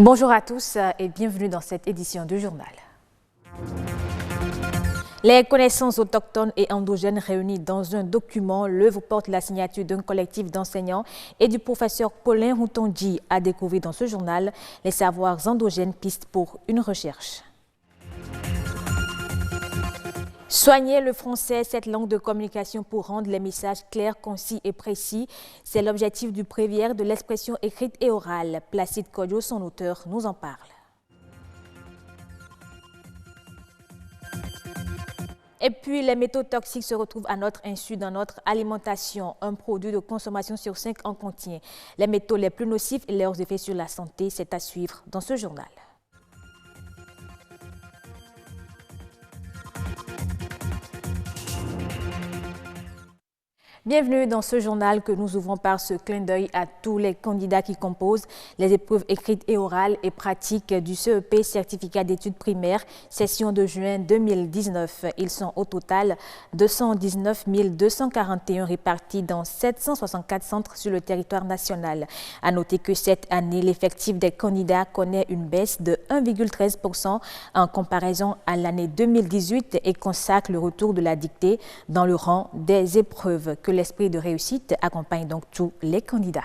Bonjour à tous et bienvenue dans cette édition du journal. Les connaissances autochtones et endogènes réunies dans un document, l'œuvre porte la signature d'un collectif d'enseignants et du professeur Paulin Routondi à découvrir dans ce journal les savoirs endogènes pistes pour une recherche. Soigner le français, cette langue de communication pour rendre les messages clairs, concis et précis, c'est l'objectif du bréviaire de l'expression écrite et orale. Placide Kodjo, son auteur, nous en parle. Et puis, les métaux toxiques se retrouvent à notre insu dans notre alimentation. Un produit de consommation sur 5 en contient. Les métaux les plus nocifs et leurs effets sur la santé, c'est à suivre dans ce journal. Bienvenue dans ce journal que nous ouvrons par ce clin d'œil à tous les candidats qui composent les épreuves écrites et orales et pratiques du CEP, certificat d'études primaires, session de juin 2019. Ils sont au total 219 241 répartis dans 764 centres sur le territoire national. À noter que cette année, l'effectif des candidats connaît une baisse de 1,13% en comparaison à l'année 2018 et consacre le retour de la dictée dans le rang des épreuves. Que l'esprit de réussite accompagne donc tous les candidats.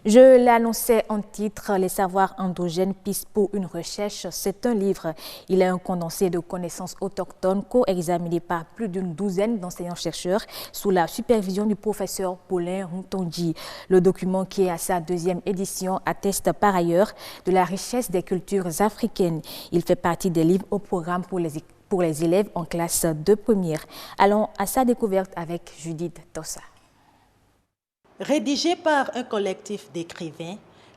Je l'annonçais en titre, les savoirs endogènes pistes pour une recherche. C'est un livre. Il est un condensé de connaissances autochtones co-examiné par plus d'une douzaine d'enseignants-chercheurs sous la supervision du professeur Paulin Routondi. Le document, qui est à sa 2e édition, atteste par ailleurs de la richesse des cultures africaines. Il fait partie des livres au programme pour les élèves en classe de première. Allons à sa découverte avec Judith Tossa. Rédigé par un collectif d'écrivains,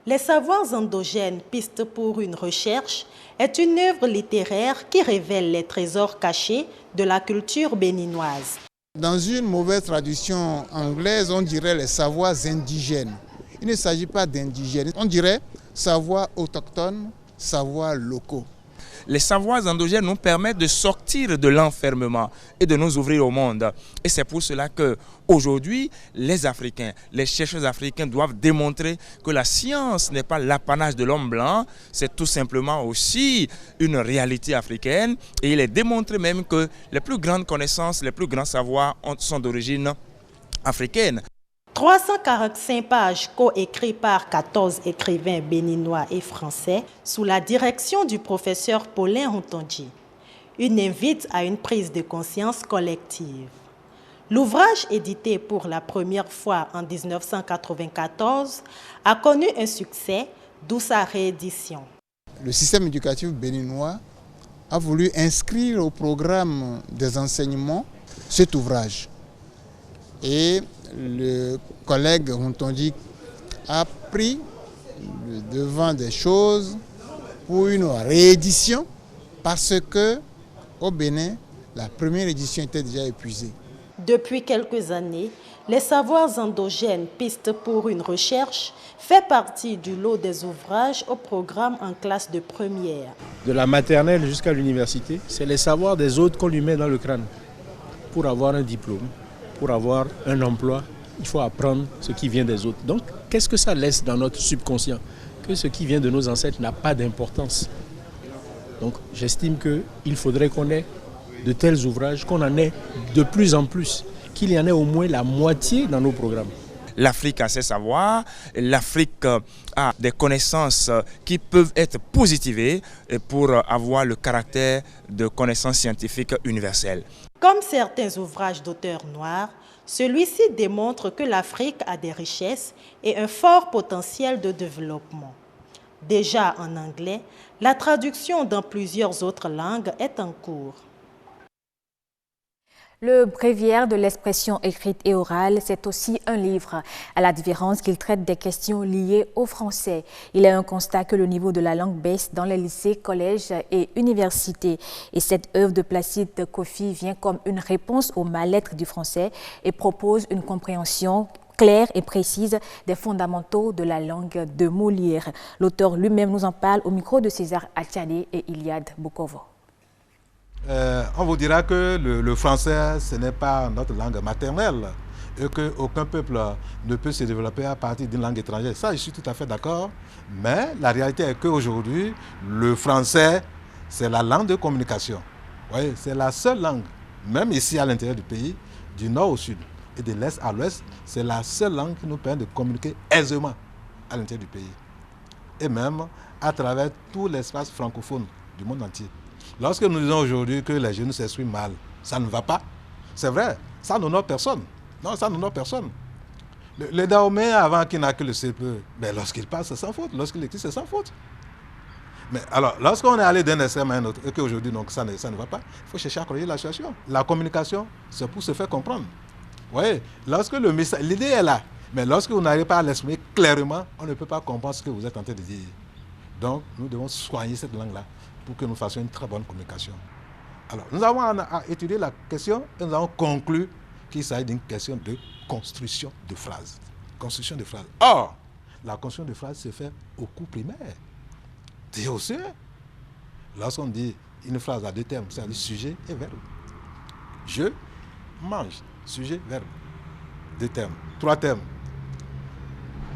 Les savoirs endogènes, pistes pour une recherche est une œuvre littéraire qui révèle les trésors cachés de la culture béninoise. Dans une mauvaise traduction anglaise, on dirait les savoirs indigènes. Il ne s'agit pas d'indigènes, on dirait savoirs autochtones, savoirs locaux. Les savoirs endogènes nous permettent de sortir de l'enfermement et de nous ouvrir au monde. Et c'est pour cela qu'aujourd'hui, les Africains, les chercheurs africains doivent démontrer que la science n'est pas l'apanage de l'homme blanc, c'est tout simplement aussi une réalité africaine. Et il est démontré même que les plus grandes connaissances, les plus grands savoirs sont d'origine africaine. 345 pages coécrites par 14 écrivains béninois et français sous la direction du professeur Paulin Routondi. Une invite à une prise de conscience collective. L'ouvrage, édité pour la première fois en 1994, a connu un succès, d'où sa réédition. Le système éducatif béninois a voulu inscrire au programme des enseignements cet ouvrage. Et le collègue Routondi a pris le devant des choses pour une réédition parce que au Bénin, la première édition était déjà épuisée. Depuis quelques années, les savoirs endogènes, pistes pour une recherche, fait partie du lot des ouvrages au programme en classe de première. De la maternelle jusqu'à l'université, c'est les savoirs des autres qu'on lui met dans le crâne pour avoir un diplôme. Pour avoir un emploi, il faut apprendre ce qui vient des autres. Donc, qu'est-ce que ça laisse dans notre subconscient? Que ce qui vient de nos ancêtres n'a pas d'importance. Donc, j'estime qu'il faudrait qu'on ait de tels ouvrages, qu'on en ait de plus en plus, qu'il y en ait au moins la moitié dans nos programmes. L'Afrique a ses savoirs, l'Afrique a des connaissances qui peuvent être positivées pour avoir le caractère de connaissances scientifiques universelles. Comme certains ouvrages d'auteurs noirs, celui-ci démontre que l'Afrique a des richesses et un fort potentiel de développement. Déjà en anglais, la traduction dans plusieurs autres langues est en cours. Le bréviaire de l'expression écrite et orale, c'est aussi un livre, à la différence qu'il traite des questions liées au français. Il est un constat que le niveau de la langue baisse dans les lycées, collèges et universités. Et cette œuvre de Placide Kofi vient comme une réponse au mal-être du français et propose une compréhension claire et précise des fondamentaux de la langue de Molière. L'auteur lui-même nous en parle au micro de César Achadé et Iliad Bukovo. On vous dira que le français, ce n'est pas notre langue maternelle, et qu'aucun peuple ne peut se développer à partir d'une langue étrangère. Ça, je suis tout à fait d'accord. Mais la réalité est qu'aujourd'hui, le français, c'est la langue de communication. Oui, c'est la seule langue, même ici à l'intérieur du pays, du nord au sud et de l'est à l'ouest, c'est la seule langue qui nous permet de communiquer aisément à l'intérieur du pays. Et même à travers tout l'espace francophone du monde entier. Lorsque nous disons aujourd'hui que les jeunes s'expriment mal, ça ne va pas. C'est vrai, ça n'honore personne. Non, ça n'honore personne. Le Dahomey, avant qu'il n'a que le CPE, ben lorsqu'il parle, c'est sans faute. Lorsqu'il écrit, c'est sans faute. Mais alors, lorsqu'on est allé d'un extrême à un autre, et qu'aujourd'hui, donc, ça ne va pas, il faut chercher à corriger la situation. La communication, c'est pour se faire comprendre. Vous voyez, lorsque le message, l'idée est là, mais lorsque vous n'arrivez pas à l'exprimer clairement, on ne peut pas comprendre ce que vous êtes en train de dire. Donc, nous devons soigner cette langue-là pour que nous fassions une très bonne communication. Alors, nous avons étudié la question et nous avons conclu qu'il s'agit d'une question de construction de phrases. Construction de phrases. Or, la construction de phrases se fait au cours primaire. C'est aussi, lorsqu'on dit une phrase à deux termes, c'est-à-dire sujet et verbe. Je mange, sujet, verbe. Deux termes, trois termes.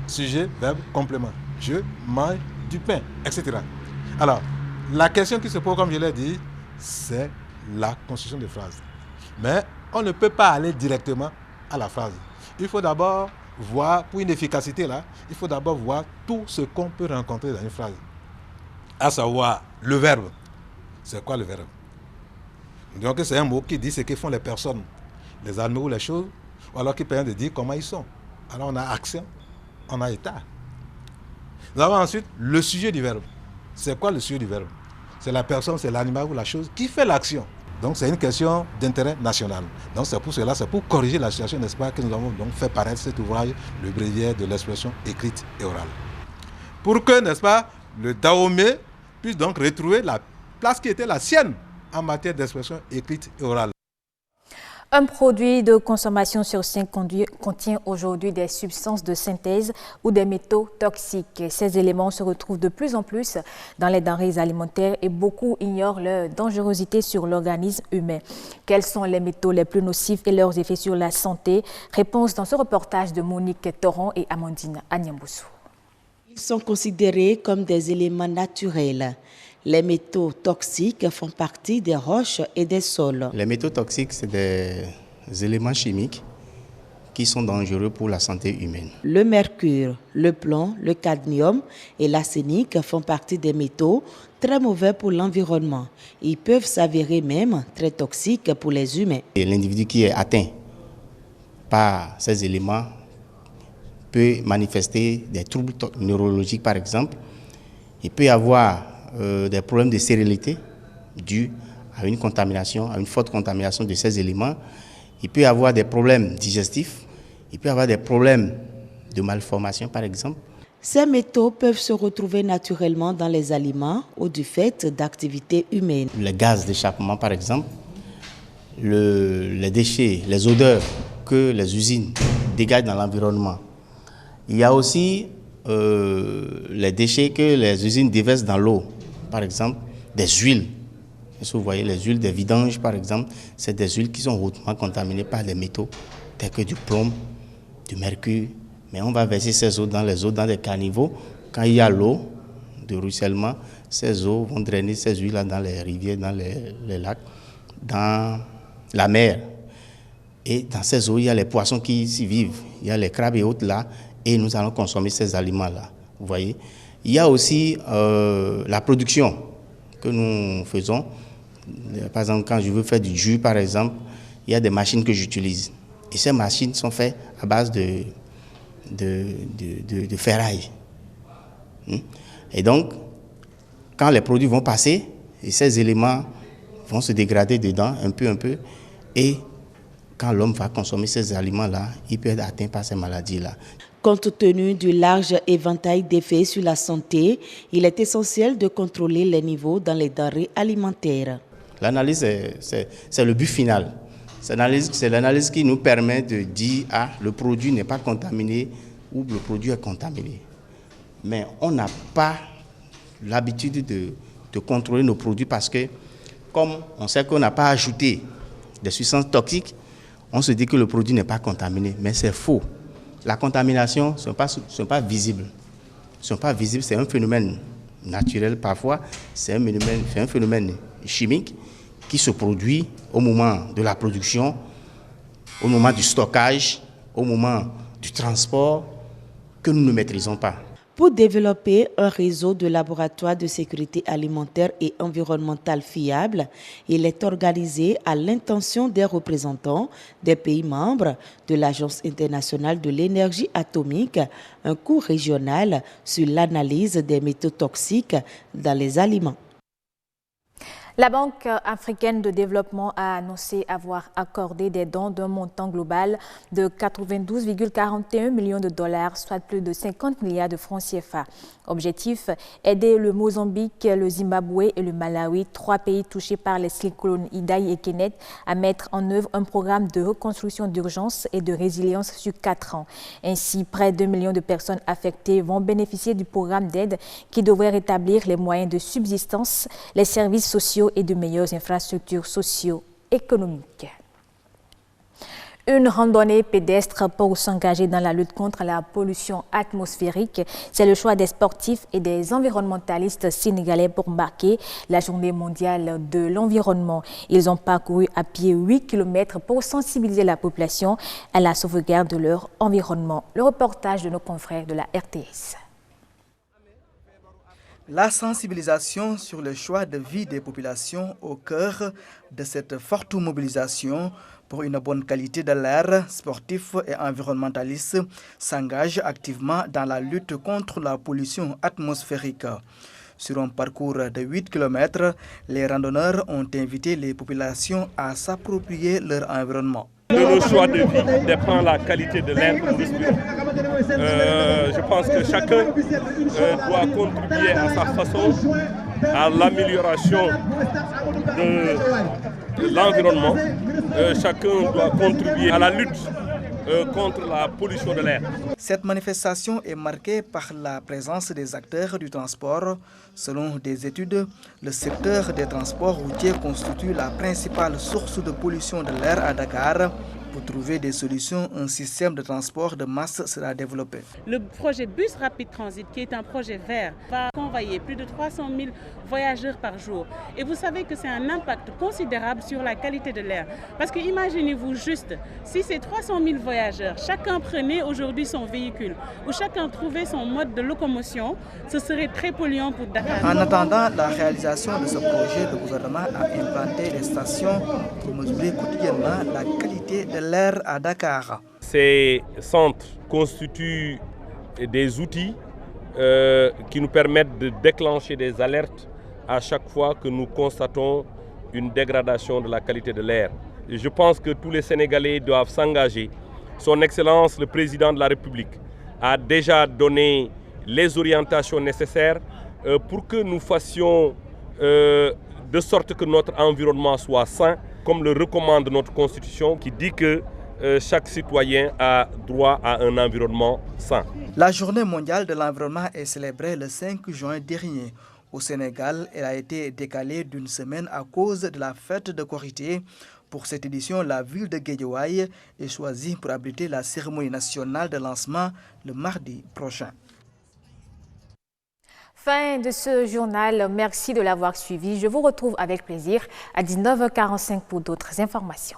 Sujet, verbe, complément. Je mange du pain, etc. Alors, la question qui se pose, comme je l'ai dit, c'est la construction de phrases. Mais on ne peut pas aller directement à la phrase. Il faut d'abord voir, pour une efficacité là, il faut d'abord voir tout ce qu'on peut rencontrer dans une phrase. À savoir, le verbe. C'est quoi le verbe? Donc c'est un mot qui dit ce que font les personnes, les animaux, les choses, ou alors qui permet de dire comment ils sont. Alors on a action, on a état. Nous avons ensuite le sujet du verbe. C'est quoi le sujet du verbe? C'est la personne, c'est l'animal ou la chose qui fait l'action. Donc c'est une question d'intérêt national. Donc c'est pour cela, c'est pour corriger la situation, n'est-ce pas, que nous avons donc fait paraître cet ouvrage, le bréviaire de l'expression écrite et orale. Pour que, n'est-ce pas, le Dahomey puisse donc retrouver la place qui était la sienne en matière d'expression écrite et orale. Un produit de consommation sur 5 contient aujourd'hui des substances de synthèse ou des métaux toxiques. Ces éléments se retrouvent de plus en plus dans les denrées alimentaires et beaucoup ignorent leur dangerosité sur l'organisme humain. Quels sont les métaux les plus nocifs et leurs effets sur la santé? Réponse dans ce reportage de Monique Torrent et Amandine Agnamboussou. Ils sont considérés comme des éléments naturels. Les métaux toxiques font partie des roches et des sols. Les métaux toxiques, c'est des éléments chimiques qui sont dangereux pour la santé humaine. Le mercure, le plomb, le cadmium et l'arsenic font partie des métaux très mauvais pour l'environnement. Ils peuvent s'avérer même très toxiques pour les humains. L'individu qui est atteint par ces éléments peut manifester des troubles neurologiques, par exemple. Il peut y avoir des problèmes de stérilité dus à une contamination, à une forte contamination de ces éléments. Il peut y avoir des problèmes digestifs, il peut y avoir des problèmes de malformation par exemple. Ces métaux peuvent se retrouver naturellement dans les aliments ou du fait d'activités humaines. Les gaz d'échappement par exemple, les déchets, les odeurs que les usines dégagent dans l'environnement. Il y a aussi les déchets que les usines déversent dans l'eau. Par exemple, des huiles. Si vous voyez les huiles des vidanges, par exemple, c'est des huiles qui sont hautement contaminées par des métaux, tels que du plomb, du mercure. Mais on va verser ces eaux dans les eaux, dans des caniveaux. Quand il y a l'eau de ruissellement, ces eaux vont drainer ces huiles-là dans les rivières, dans les lacs, dans la mer. Et dans ces eaux, il y a les poissons qui s'y vivent. Il y a les crabes et autres là, et nous allons consommer ces aliments-là. Vous voyez? Il y a aussi la production que nous faisons. Par exemple, quand je veux faire du jus, par exemple, il y a des machines que j'utilise. Et ces machines sont faites à base de ferraille. Et donc, quand les produits vont passer, et ces éléments vont se dégrader dedans un peu, et quand l'homme va consommer ces aliments-là, il peut être atteint par ces maladies-là. Compte tenu du large éventail d'effets sur la santé, il est essentiel de contrôler les niveaux dans les denrées alimentaires. L'analyse, c'est le but final. C'est l'analyse qui nous permet de dire « Ah, le produit n'est pas contaminé » ou « Le produit est contaminé ». Mais on n'a pas l'habitude de contrôler nos produits parce que, comme on sait qu'on n'a pas ajouté des substances toxiques, on se dit que le produit n'est pas contaminé, mais c'est faux. La contamination, ce n'est pas visible. Ce n'est pas visible, c'est un phénomène naturel parfois, c'est un phénomène chimique qui se produit au moment de la production, au moment du stockage, au moment du transport, que nous ne maîtrisons pas. Pour développer un réseau de laboratoires de sécurité alimentaire et environnementale fiable, il est organisé à l'intention des représentants des pays membres de l'Agence internationale de l'énergie atomique, un cours régional sur l'analyse des métaux toxiques dans les aliments. La Banque africaine de développement a annoncé avoir accordé des dons d'un montant global de 92,41 millions de dollars, soit plus de 50 milliards de francs CFA. Objectif, aider le Mozambique, le Zimbabwe et le Malawi, 3 pays touchés par les cyclones Idai et Kenneth, à mettre en œuvre un programme de reconstruction d'urgence et de résilience sur 4 ans. Ainsi, près de 2 millions de personnes affectées vont bénéficier du programme d'aide qui devrait rétablir les moyens de subsistance, les services sociaux et de meilleures infrastructures socio-économiques. Une randonnée pédestre pour s'engager dans la lutte contre la pollution atmosphérique, c'est le choix des sportifs et des environnementalistes sénégalais pour marquer la journée mondiale de l'environnement. Ils ont parcouru à pied 8 km pour sensibiliser la population à la sauvegarde de leur environnement. Le reportage de nos confrères de la RTS. La sensibilisation sur le choix de vie des populations au cœur de cette forte mobilisation pour une bonne qualité de l'air, sportifs et environnementalistes s'engagent activement dans la lutte contre la pollution atmosphérique. Sur un parcours de 8 km, les randonneurs ont invité les populations à s'approprier leur environnement. De nos choix de vie dépend la qualité de l'air que nous respirons. Je pense que chacun doit contribuer à sa façon à l'amélioration de l'environnement. Chacun doit contribuer à la lutte contre la pollution de l'air. Cette manifestation est marquée par la présence des acteurs du transport. Selon des études, le secteur des transports routiers constitue la principale source de pollution de l'air à Dakar. Pour trouver des solutions, un système de transport de masse sera développé. Le projet Bus Rapide Transit, qui est un projet vert, va convoyer plus de 300 000 voyageurs par jour. Et vous savez que c'est un impact considérable sur la qualité de l'air. Parce que imaginez-vous juste, si ces 300 000 voyageurs, chacun prenait aujourd'hui son véhicule, ou chacun trouvait son mode de locomotion, ce serait très polluant pour Dakar. En attendant la réalisation de ce projet, le gouvernement a implanté des stations pour mesurer quotidiennement la qualité de l'air à Dakar. Ces centres constituent des outils qui nous permettent de déclencher des alertes à chaque fois que nous constatons une dégradation de la qualité de l'air. Je pense que tous les Sénégalais doivent s'engager. Son Excellence, le Président de la République, a déjà donné les orientations nécessaires pour que nous fassions de sorte que notre environnement soit sain, comme le recommande notre Constitution qui dit que chaque citoyen a droit à un environnement sain. La journée mondiale de l'environnement est célébrée le 5 juin dernier. Au Sénégal, elle a été décalée d'une semaine à cause de la fête de Korité. Pour cette édition, la ville de Guédiawaye est choisie pour abriter la cérémonie nationale de lancement le mardi prochain. Fin de ce journal, merci de l'avoir suivi. Je vous retrouve avec plaisir à 19h45 pour d'autres informations.